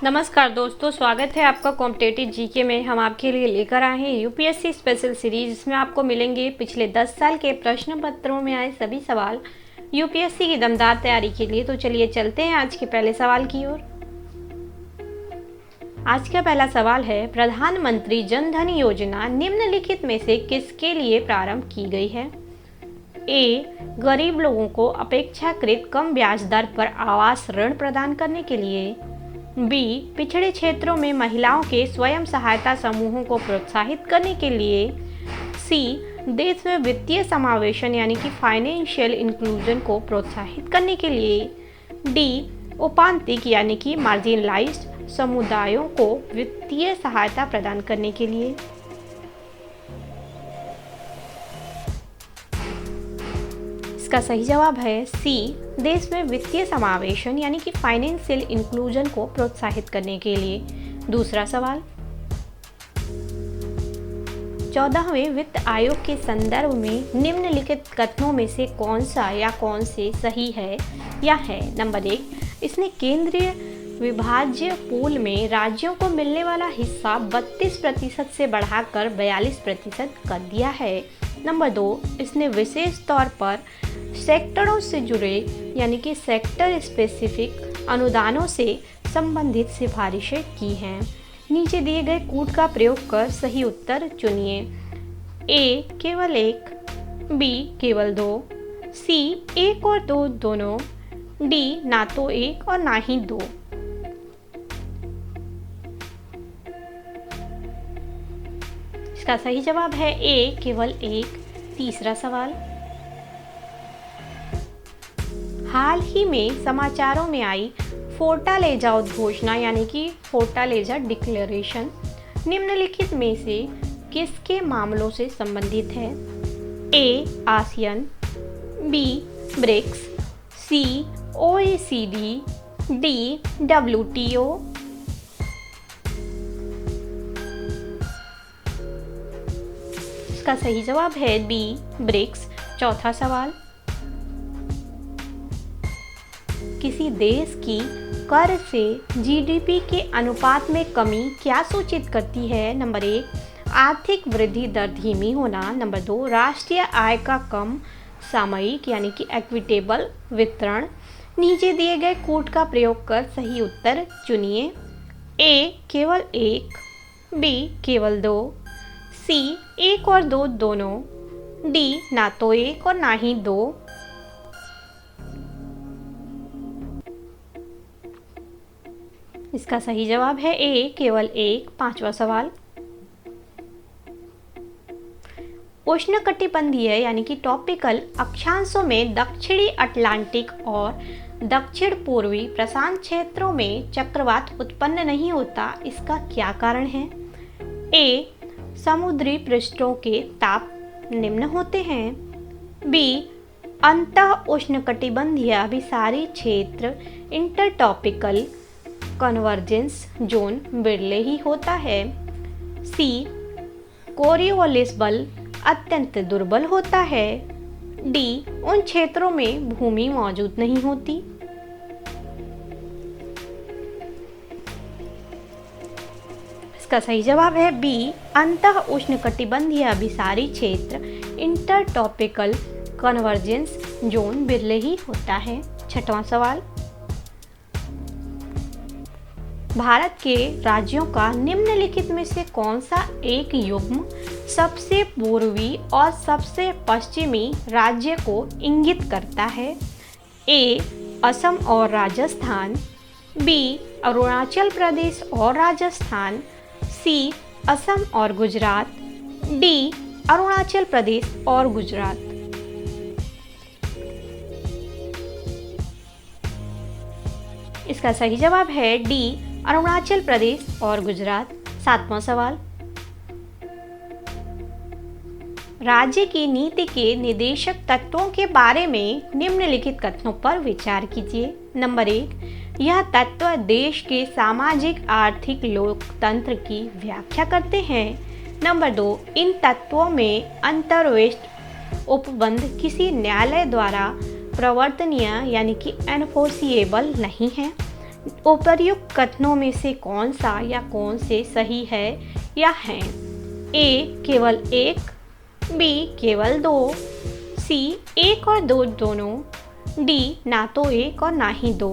नमस्कार दोस्तों, स्वागत है आपका कॉम्पिटेटिव जीके में। हम आपके लिए लेकर आए हैं यूपीएससी स्पेशल सीरीज, जिसमें आपको मिलेंगे पिछले 10 साल के प्रश्न पत्रों में आए सभी सवाल यूपीएससी की दमदार तैयारी के लिए। तो चलिए चलते हैं आज के पहले सवाल की ओर। आज का पहला सवाल है, प्रधानमंत्री जन धन योजना निम्नलिखित में से किसके लिए प्रारंभ की गई है? ए, गरीब लोगों को अपेक्षाकृत कम ब्याज दर पर आवास ऋण प्रदान करने के लिए। बी, पिछड़े क्षेत्रों में महिलाओं के स्वयं सहायता समूहों को प्रोत्साहित करने के लिए। सी, देश में वित्तीय समावेशन यानी कि फाइनेंशियल इंक्लूजन को प्रोत्साहित करने के लिए। डी, उपांतिक यानी कि मार्जिनलाइज्ड समुदायों को वित्तीय सहायता प्रदान करने के लिए। इसका सही जवाब है सी, देश में वित्तीय समावेशन यानी कि फाइनेंशियल इंक्लूजन को प्रोत्साहित करने के लिए। दूसरा सवाल, 14वें वित्त आयोग के संदर्भ में निम्नलिखित कथनों में से कौन सा या कौन से सही है या है? नंबर 1, इसने केंद्रीय विभाज्य पूल में राज्यों को मिलने वाला हिस्सा 32% से बढ़ाकर 42% कर दिया है। नंबर 2, इसने विशेष तौर पर सेक्टरों से जुड़े यानी कि सेक्टर स्पेसिफिक अनुदानों से संबंधित सिफारिशें की हैं। नीचे दिए गए कूट का प्रयोग कर सही उत्तर चुनिए। ए, केवल एक। बी, केवल दो। सी, एक और दो दोनों। डी, ना तो एक और ना ही दो। इसका सही जवाब है ए, केवल एक। तीसरा सवाल, हाल ही में समाचारों में आई फोर्टालेजा उद्घोषणा यानी कि फोर्टालेजा डिक्लेरेशन निम्नलिखित में से किसके मामलों से संबंधित है? A, ASEAN. B, BRICS. C, OECD. D, WTO. इसका सही जवाब है बी, ब्रिक्स। चौथा सवाल, किसी देश की कर से जीडीपी के अनुपात में कमी क्या सूचित करती है? नंबर 1, आर्थिक वृद्धि दर धीमी होना। नंबर 2, राष्ट्रीय आय का कम सामयिक यानी कि इक्विटेबल वितरण। नीचे दिए गए कूट का प्रयोग कर सही उत्तर चुनिए। ए, केवल एक। बी, केवल दो। सी, एक और दो दोनों। डी, ना तो एक और ना ही दो। इसका सही जवाब है ए, केवल एक। पांचवा सवाल, उष्णकटिबंधीय यानी कि टॉपिकल अक्षांशों में दक्षिणी अटलांटिक और दक्षिण पूर्वी प्रशांत क्षेत्रों में चक्रवात उत्पन्न नहीं होता, इसका क्या कारण है? ए, समुद्री पृष्ठों के ताप निम्न होते हैं। बी, अंतः उष्णकटिबंधीय अभिसारी क्षेत्र इंटरटॉपिकल कन्वर्जेंस जोन बिरले ही होता है। सी, कोरियोलिस बल अत्यंत दुर्बल होता है। डी, उन क्षेत्रों में भूमि मौजूद नहीं होती। इसका सही जवाब है बी, अंतः उष्णकटिबंधीय अभिसारी क्षेत्र इंटरटॉपिकल कन्वर्जेंस जोन बिरले ही होता है। छठवां सवाल, भारत के राज्यों का निम्नलिखित में से कौन सा एक युग्म सबसे पूर्वी और सबसे पश्चिमी राज्य को इंगित करता है? ए, असम और राजस्थान। बी, अरुणाचल प्रदेश और राजस्थान। सी, असम और गुजरात। डी, अरुणाचल प्रदेश और गुजरात। इसका सही जवाब है डी, अरुणाचल प्रदेश और गुजरात। सातवां सवाल, राज्य की नीति के निदेशक तत्वों के बारे में निम्नलिखित कथनों पर विचार कीजिए। नंबर 1, यह तत्व देश के सामाजिक आर्थिक लोकतंत्र की व्याख्या करते हैं। नंबर 2, इन तत्वों में अंतर्विष्ट उपबंध किसी न्यायालय द्वारा प्रवर्तनीय यानी कि एनफोर्सिएबल नहीं है। उपर्युक्त कथनों में से कौन सा या कौन से सही है या हैं? ए केवल एक, बी केवल दो, सी एक और दो दोनों, डी ना तो एक और ना ही दो।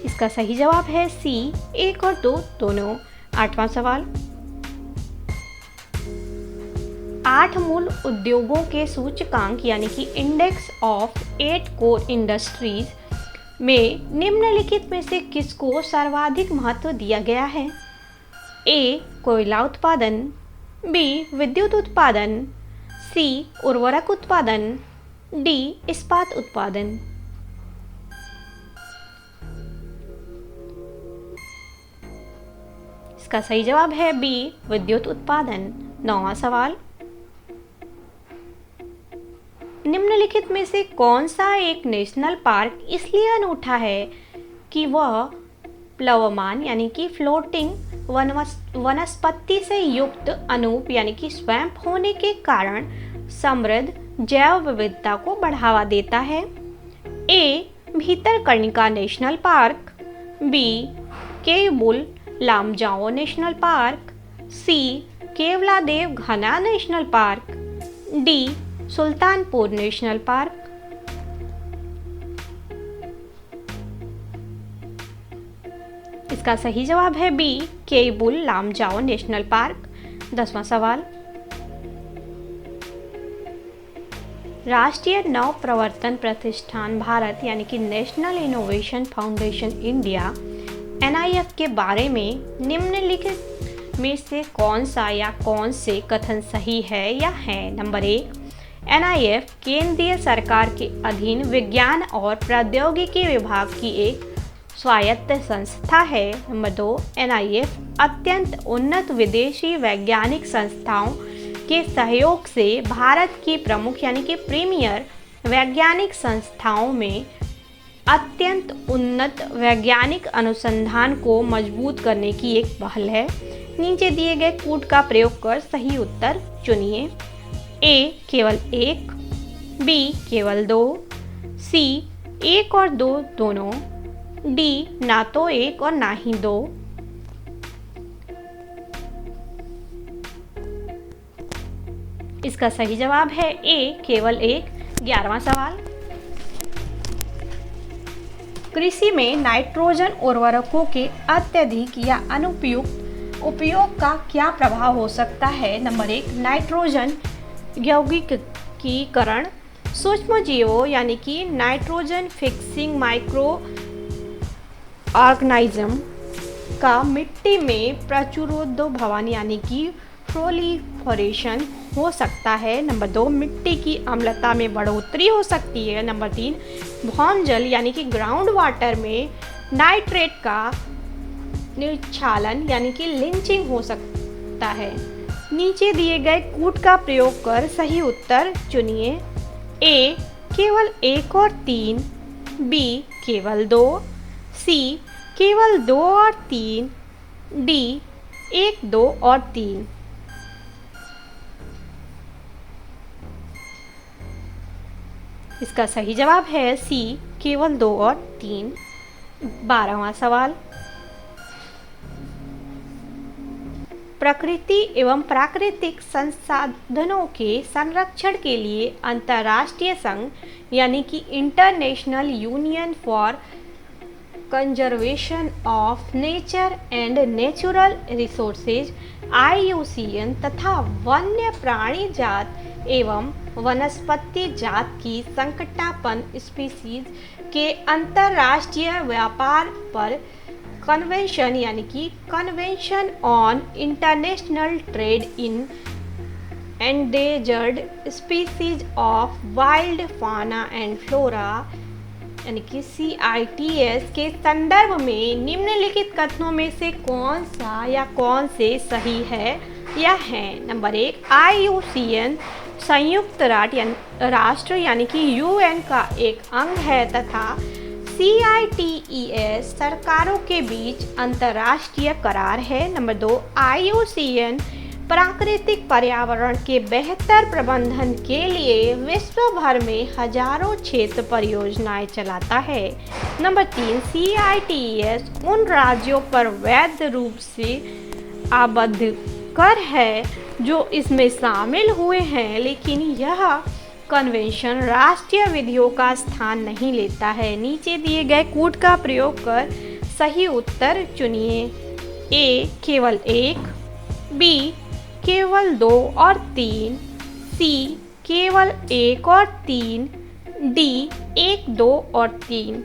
इसका सही जवाब है सी एक और दो दोनों। 8वां सवाल, 8 मूल उद्योगों के सूचकांक यानी कि इंडेक्स ऑफ 8 कोर इंडस्ट्रीज में निम्नलिखित में से किसको सर्वाधिक महत्व दिया गया है? ए कोयला उत्पादन, बी विद्युत उत्पादन, सी उर्वरक उत्पादन, डी इस्पात उत्पादन। इसका सही जवाब है बी विद्युत उत्पादन। 9वां सवाल, निम्नलिखित में से कौन सा एक नेशनल पार्क इसलिए अनूठा है कि वह प्लवमान यानी कि फ्लोटिंग वनस्पति से युक्त अनूप यानी कि स्वैम्प होने के कारण समृद्ध जैव विविधता को बढ़ावा देता है? A Bhitarkanika national park, B Keibul Lamjao national park, C Keoladeo Ghana national park, D Sultanpur national park. इसका सही जवाब है B Keibul Lamjao national park. 10वां सवाल, राष्ट्रीय नव प्रवर्तन प्रतिष्ठान भारत यानी कि national innovation foundation India NIF के बारे में निम्नलिखित में से कौन सा या कौन से कथन सही है या है? नंबर 1, NIF केंद्रीय सरकार के अधीन विज्ञान और प्रौद्योगिकी विभाग की एक स्वायत्त संस्था है। नंबर 2, NIF अत्यंत उन्नत विदेशी वैज्ञानिक संस्थाओं के सहयोग से भारत की प्रमुख यानी कि प्रीमियर वैज्ञानिक संस्थाओं में अत्यंत उन्नत वैज्ञानिक अनुसंधान को मजबूत करने की एक पहल है। नीचे दिए गए कूट का प्रयोग कर सही उत्तर चुनिए। ए केवल एक, बी केवल दो, सी एक और दो दोनों, डी ना तो एक और ना ही दो। इसका सही जवाब है ए केवल एक। 11वां सवाल, कृषि में नाइट्रोजन उर्वरकों के अत्यधिक या अनुपयुक्त उपयोग का क्या प्रभाव हो सकता है? नंबर 1, नाइट्रोजन यौगिकीकरण सूक्ष्मजीवों यानी कि नाइट्रोजन फिक्सिंग माइक्रो ऑर्गेनिज्म का मिट्टी में प्रचुरोद्भवन यानी कि प्रोलिफरेशन हो सकता है। नंबर 2, मिट्टी की अम्लता में बढ़ोतरी हो सकती है। नंबर 3, भौम जल यानी कि ग्राउंड वाटर में नाइट्रेट का निक्षालन यानी कि लिंचिंग हो सकता है। नीचे दिए गए कूट का प्रयोग कर सही उत्तर चुनिए। ए केवल 1 और 3, बी केवल 2, सी केवल 2 और 3, डी 1, 2 और 3। इसका सही जवाब है सी केवल 2 और 3। 12वां सवाल, प्रकृति एवं प्राकृतिक संसाधनों के संरक्षण के लिए अंतर्राष्ट्रीय संघ यानी कि international union for conservation of nature and natural resources IUCN तथा वन्य प्राणी जात एवं वनस्पति जात की संकटापन्न स्पीसीज के अंतर्राष्ट्रीय व्यापार पर कन्वेंशन यानी कि convention on international trade in endangered species of wild फाना एंड फ्लोरा यानी कि CITES के संदर्भ में निम्नलिखित कथनों में से कौन सा या कौन से सही है या है? नंबर 1, IUCN संयुक्त राष्ट्र यानी कि UN का एक अंग है तथा CITES सरकारों के बीच अंतर्राष्ट्रीय करार है। नंबर 2, IUCN प्राकृतिक पर्यावरण के बेहतर प्रबंधन के लिए विश्व भर में हजारों क्षेत्र परियोजनाएं चलाता है। नंबर 3, CITES उन राज्यों पर वैध रूप से आबद्ध कर है जो इसमें शामिल हुए हैं, लेकिन यह कन्वेंशन राष्ट्रीय विधियों का स्थान नहीं लेता है। नीचे दिए गए कूट का प्रयोग कर सही उत्तर चुनिए। A केवल 1, B केवल 2 और 3, C केवल 1 और 3, D 1, 2 और 3।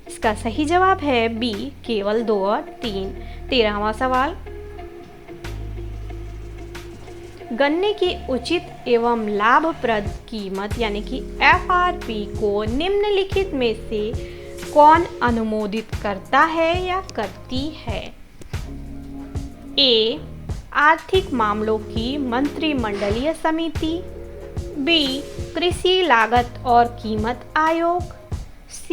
इसका सही जवाब है B केवल 2 और 3। 13वां सवाल, गन्ने की उचित एवं लाभप्रद कीमत यानी कि FRP को निम्नलिखित में से कौन अनुमोदित करता है या करती है? A आर्थिक मामलों की मंत्रिमंडलीय समिति, B कृषि लागत और कीमत आयोग, C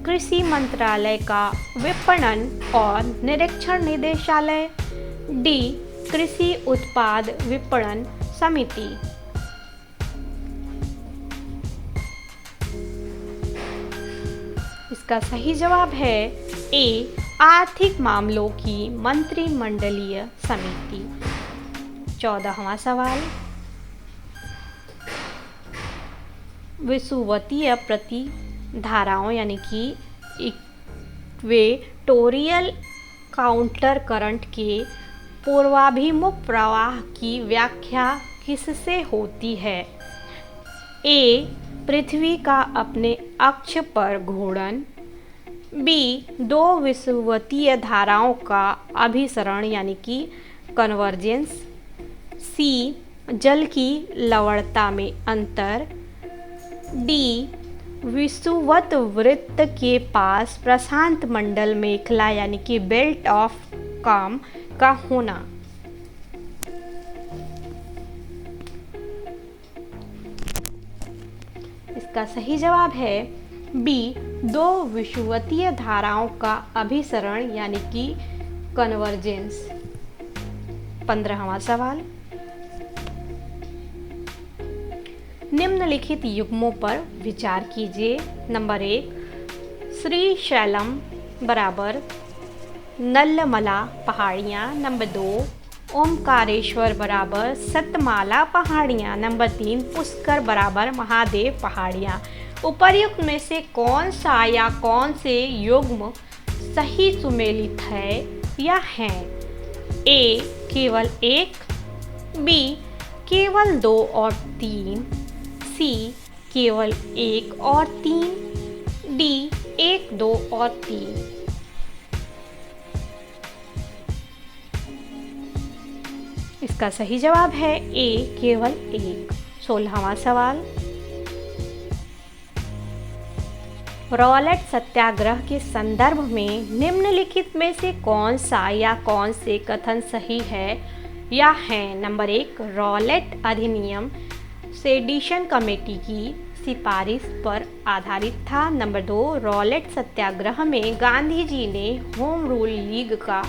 कृषि मंत्रालय का विपणन और निरीक्षण निदेशालय, D कृषि उत्पाद विपणन समिति। इसका सही जवाब है A आर्थिक मामलों की मंत्रिमंडलीय समिति। 14वां सवाल, विषुवतीय प्रतिधाराओं यानी कि इक्वेटोरियल काउंटर करंट के पूर्वाभिमुख प्रवाह की व्याख्या किससे होती है? A पृथ्वी का अपने अक्ष पर घूर्णन, B दो विषुवतीय धाराओं का अभिसरण यानी कि कन्वर्जेंस, C जल की लवणता में अंतर, D विषुवत वृत्त के पास प्रशांत मंडल मेखला यानी कि बेल्ट ऑफ काम का होना। इसका सही जवाब है B दो विषुवतीय धाराओं का अभिसरण यानी कि कन्वर्जेंस। 15वां सवाल, निम्नलिखित युग्मों पर विचार कीजिए। नंबर 1, श्रीशैलम बराबर नल्लमला पहाड़ियाँ। नंबर 2, ओमकारेश्वर बराबर सतमाला पहाड़ियाँ। नंबर 3, पुष्कर बराबर महादेव पहाड़ियाँ। उपर्युक्त में से कौन सा या कौन से युग्म सही सुमेलित है या है? A केवल 1, B केवल 2 और 3, C केवल 1 और 3, D 1, 2 और 3। इसका सही जवाब है A केवल 1। 16वां सवाल, रॉलेट सत्याग्रह के संदर्भ में निम्नलिखित में से कौन सा या कौन से कथन सही है या है? नंबर 1, रॉलेट अधिनियम सेडिशन कमेटी की सिफारिश पर आधारित था। नंबर 2, रॉलेट सत्याग्रह में गांधी जी ने होम रूल लीग का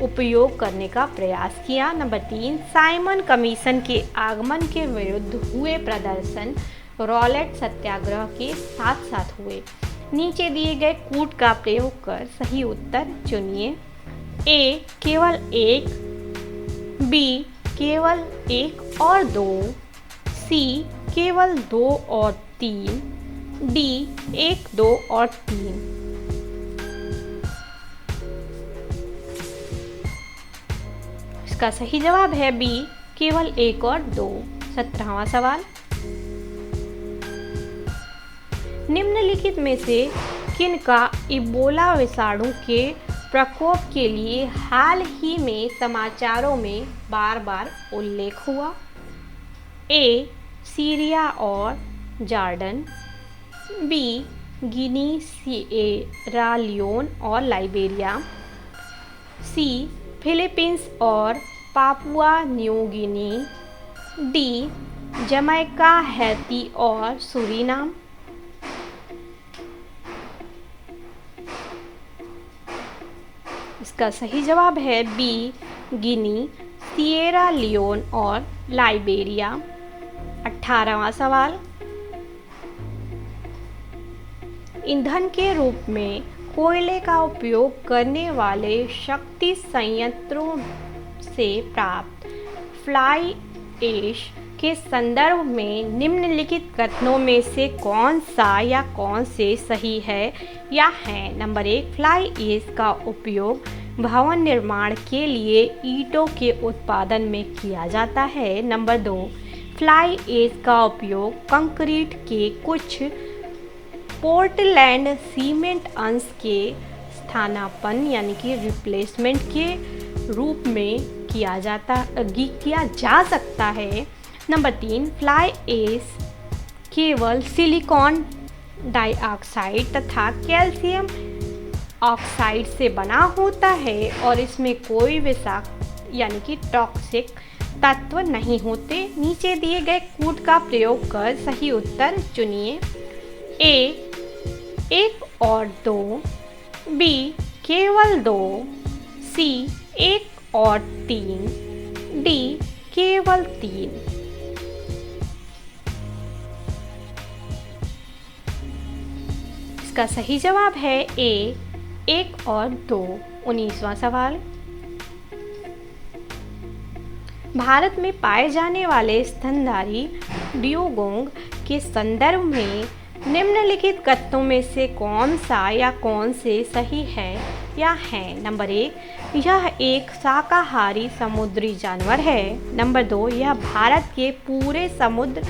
उपयोग करने का प्रयास किया। नंबर 3, साइमन कमीशन के आगमन के विरुद्ध हुए प्रदर्शन रॉलेट सत्याग्रह के साथ साथ हुए। नीचे दिए गए कूट का प्रयोग कर सही उत्तर चुनिए। A केवल 1, B केवल 1 और 2, C केवल 2 और 3, D 1, 2 और 3। इसका सही जवाब है B केवल 1 और 2। 17वां सवाल, निम्नलिखित में से किनका इबोला विषाणु के प्रकोप के लिए हाल ही में समाचारों में बार बार उल्लेख हुआ? A सीरिया और जॉर्डन, B गिनी, सिएरा लियोन और लाइबेरिया, C फिलीपींस और Papua New Guinea, D Jamaica, Haiti और सूरीनाम। इसका सही जवाब है बी गिनी, सिएरा लियोन और लाइबेरिया। 18वां सवाल, ईंधन के रूप में कोयले का उपयोग करने वाले शक्ति संयंत्रों से प्राप्त फ्लाई ऐश के संदर्भ में निम्नलिखित कथनों में से कौन सा या कौन से सही है या है? नंबर 1, फ्लाई ऐश का उपयोग भवन निर्माण के लिए ईंटों के उत्पादन में किया जाता है। नंबर 2, फ्लाई ऐश का उपयोग कंक्रीट के कुछ पोर्टलैंड सीमेंट अंश के स्थानापन्न यानी कि रिप्लेसमेंट के रूप में किया जा सकता है। नंबर 3, फ्लाई ऐश केवल सिलिकॉन डाइऑक्साइड तथा कैल्शियम ऑक्साइड से बना होता है और इसमें कोई विषाक्त यानी कि टॉक्सिक तत्व नहीं होते। नीचे दिए गए कूट का प्रयोग कर सही उत्तर चुनिए। ए 1 और 2, बी केवल 2, सी 1 और 3, डी केवल 3। इसका सही जवाब है ए 1 और 2। 19वां सवाल, भारत में पाए जाने वाले स्तनधारी ड्यूगोंग के संदर्भ में निम्नलिखित कथनों में से कौन सा या कौन से सही है या है? नंबर 1, यह एक शाकाहारी समुद्री जानवर है। नंबर 2, यह भारत के पूरे समुद्र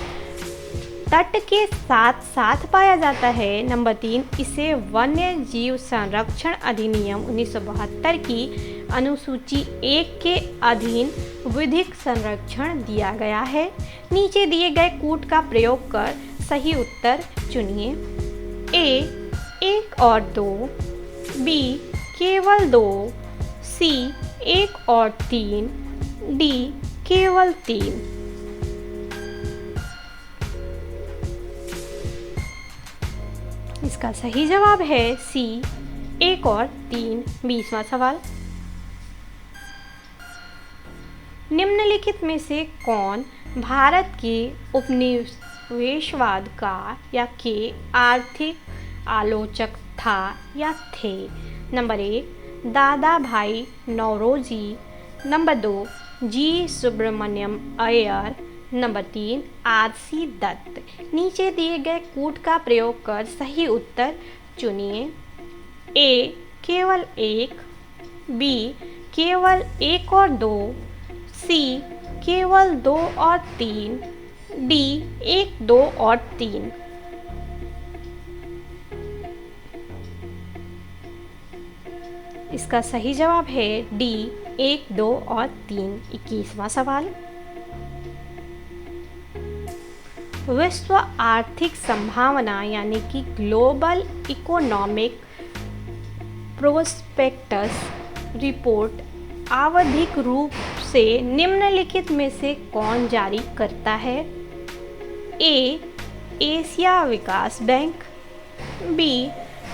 तट के साथ साथ पाया जाता है। नंबर 3, इसे वन्य जीव संरक्षण अधिनियम 1972 की अनुसूची 1 के अधीन विधिक संरक्षण दिया गया है। नीचे दिए गए कूट का प्रयोग कर सही उत्तर चुनिए। ए 1 और 2, बी केवल 2, सी 1 और 3, डी केवल 3। इसका सही जवाब है सी 1 और 3। 20वां सवाल, निम्नलिखित में से कौन भारत के उपनिवेशवाद का या के आर्थिक आलोचक था या थे? Number 1, Dadabhai Naoroji. Number 2, G Subramania Iyer. Number 3, R C Dutt. नीचे दिए गए कूट का प्रयोग कर सही उत्तर चुनिए। ए केवल 1, बी केवल 1 और 2, सी केवल 2 और 3, डी 1, 2 और 3। इसका सही जवाब है डी 1, 2 और 3। 21वां सवाल, विश्व आर्थिक संभावना यानी कि ग्लोबल इकोनॉमिक प्रोस्पेक्टस रिपोर्ट आवधिक रूप से निम्नलिखित में से कौन जारी करता है? ए एशिया विकास बैंक, बी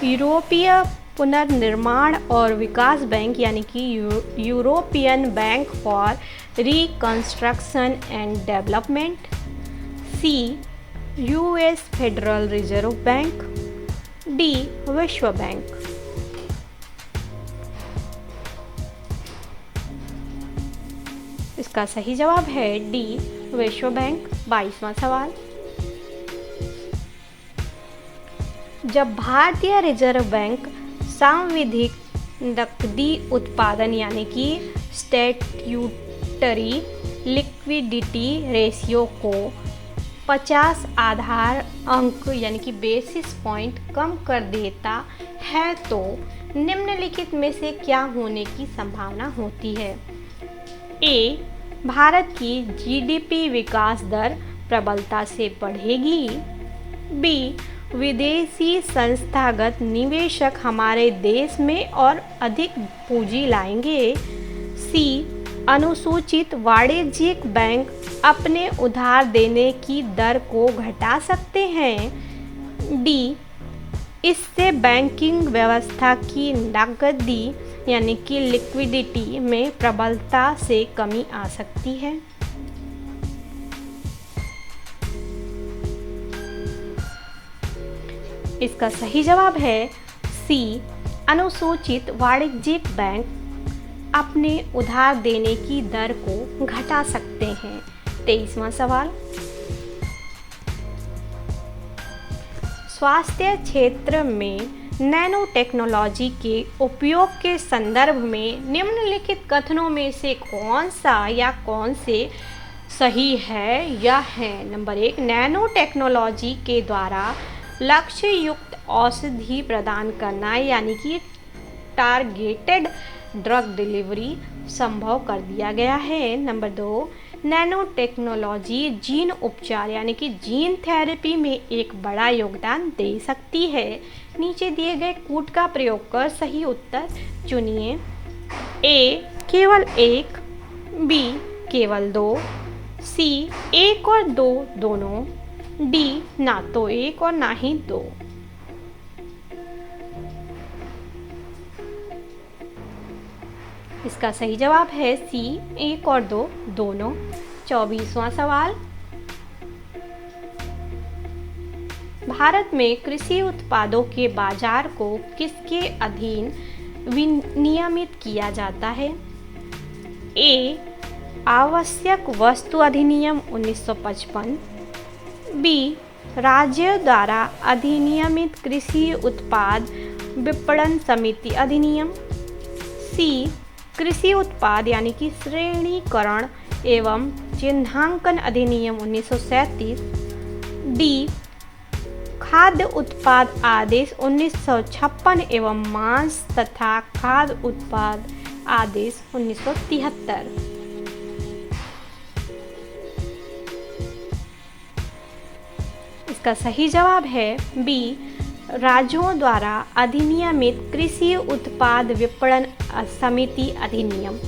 यूरोपीय पुनर्निर्माण और विकास बैंक यानी कि European bank for reconstruction and development, C US federal reserve bank, D विश्व बैंक। इसका सही जवाब है डी विश्व बैंक। 22वां सवाल, जब भारतीय रिजर्व बैंक सांविधिक नकदी उत्पादन यानी कि स्टैट्यूटरी लिक्विडिटी रेशियो को 50 आधार अंक यानी कि बेसिस पॉइंट कम कर देता है तो निम्नलिखित में से क्या होने की संभावना होती है? ए भारत की जीडीपी विकास दर प्रबलता से बढ़ेगी, बी विदेशी संस्थागत निवेशक हमारे देश में और अधिक पूंजी लाएंगे, सी अनुसूचित वाणिज्यिक बैंक अपने उधार देने की दर को घटा सकते हैं, डी इससे बैंकिंग व्यवस्था की नकदी यानी कि लिक्विडिटी में प्रबलता से कमी आ सकती है। इसका सही जवाब है सी, अनुसूचित वाणिज्यिक बैंक अपने उधार देने की दर को घटा सकते हैं। 23वां सवाल, स्वास्थ्य क्षेत्र में नैनो टेक्नोलॉजी के उपयोग के संदर्भ में निम्नलिखित कथनों में से कौन सा या कौन से सही है या है? नंबर 1, नैनो टेक्नोलॉजी के द्वारा लक्ष्य युक्त औषधि प्रदान करना यानी कि टारगेटेड ड्रग डिलीवरी संभव कर दिया गया है। नंबर 2, नैनो टेक्नोलॉजी जीन उपचार यानी कि जीन थेरेपी में एक बड़ा योगदान दे सकती है। नीचे दिए गए कूट का प्रयोग कर सही उत्तर चुनिए। ए, केवल 1, बी, केवल 2, सी, 1 और 2 दोनों, डी, ना तो 1 और ना ही 2। इसका सही जवाब है सी, 1 और 2 दोनों। 24वां सवाल, भारत में कृषि उत्पादों के बाजार को किसके अधीन विनियमित किया जाता है? ए, आवश्यक वस्तु अधिनियम 1955, बी, राज्य द्वारा अधिनियमित कृषि उत्पाद विपणन समिति अधिनियम, सी, कृषि उत्पाद यानी कि श्रेणीकरण एवं चिन्हांकन अधिनियम 1937, डी, खाद्य उत्पाद आदेश 1956 एवं मांस तथा खाद्य उत्पाद आदेश 1973। इसका सही जवाब है बी, राज्यों द्वारा अधिनियमित कृषि उत्पाद विपणन समिति अधिनियम।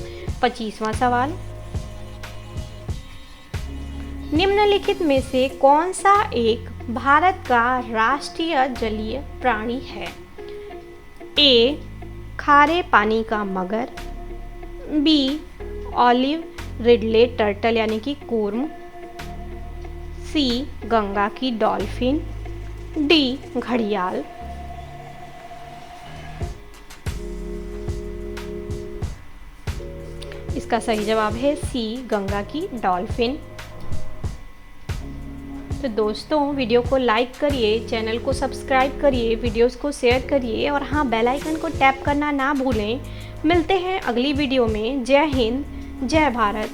25वां सवाल, निम्नलिखित में से कौन सा एक भारत का राष्ट्रीय जलीय प्राणी है? ए, खारे पानी का मगर, बी, ऑलिव रिडले टर्टल यानी कि कूर्म, सी, गंगा की डॉल्फिन, डी, घड़ियाल। इसका सही जवाब है सी, गंगा की डॉल्फिन। तो दोस्तों, वीडियो को लाइक करिए, चैनल को सब्सक्राइब करिए, वीडियोस को शेयर करिए और हाँ, बेल आइकन को टैप करना ना भूलें। मिलते हैं अगली वीडियो में। जय हिंद, जय भारत।